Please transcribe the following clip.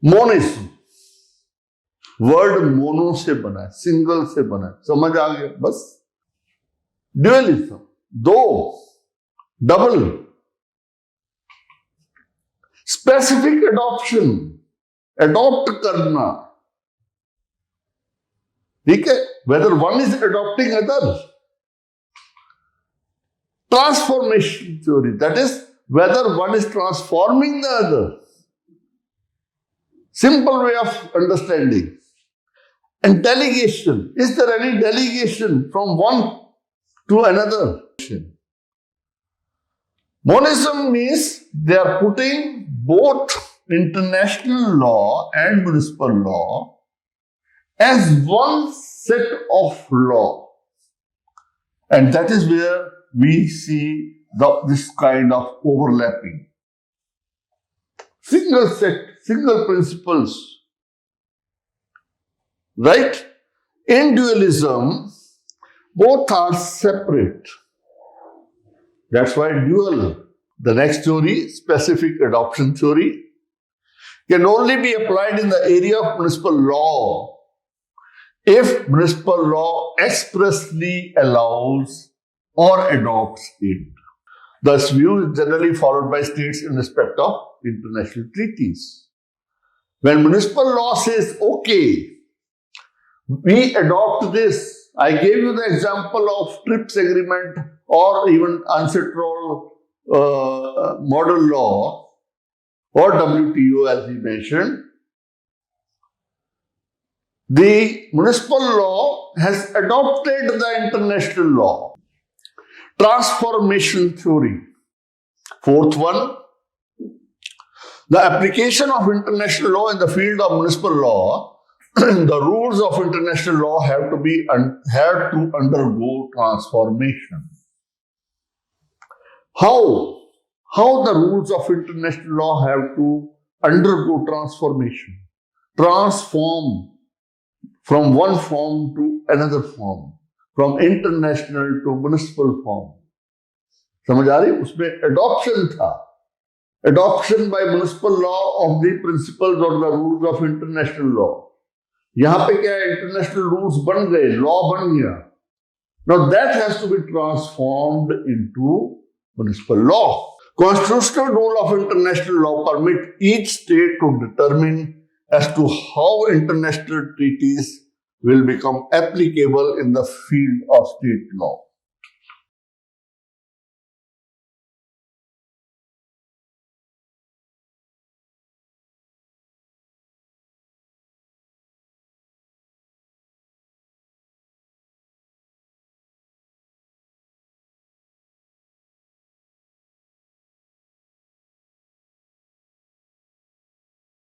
Monism, word mono से बना है, सिंगल से बना है, समझ आ गया बस। ड्यूअलिज्म, दो, डबल। स्पेसिफिक एडॉप्शन, एडॉप्ट करना, ठीक है, whether one is adopting other. Transformation theory, that is whether one is transforming the other. Simple way of understanding. And delegation, is there any delegation from one to another? Monism means they are putting both international law and municipal law as one set of law. And that is where we see this kind of overlapping. Single set, single principles. Right? In dualism, both are separate. That's why dual. The next theory, specific adoption theory, can only be applied in the area of municipal law if municipal law expressly allows or adopts it. Thus, view is generally followed by states in respect of international treaties. When municipal law says, okay, we adopt this. I gave you the example of TRIPS agreement or even ancestral model law or WTO as we mentioned. The municipal law has adopted the international law. Transformation theory. Fourth one, the application of international law in the field of municipal law. The rules of international law have to undergo transformation. How the rules of international law have to undergo transformation? Transform from one form to another form. From international to municipal form. समझ आ रही? उसमें adoption था. Adoption by municipal law of the principles or the rules of international law. यहाँ पे क्या है? International rules बन गए, law बन गया. Now that has to be transformed into municipal law. Constitutional rule of international law permit each state to determine as to how international treaties will become applicable in the field of state law.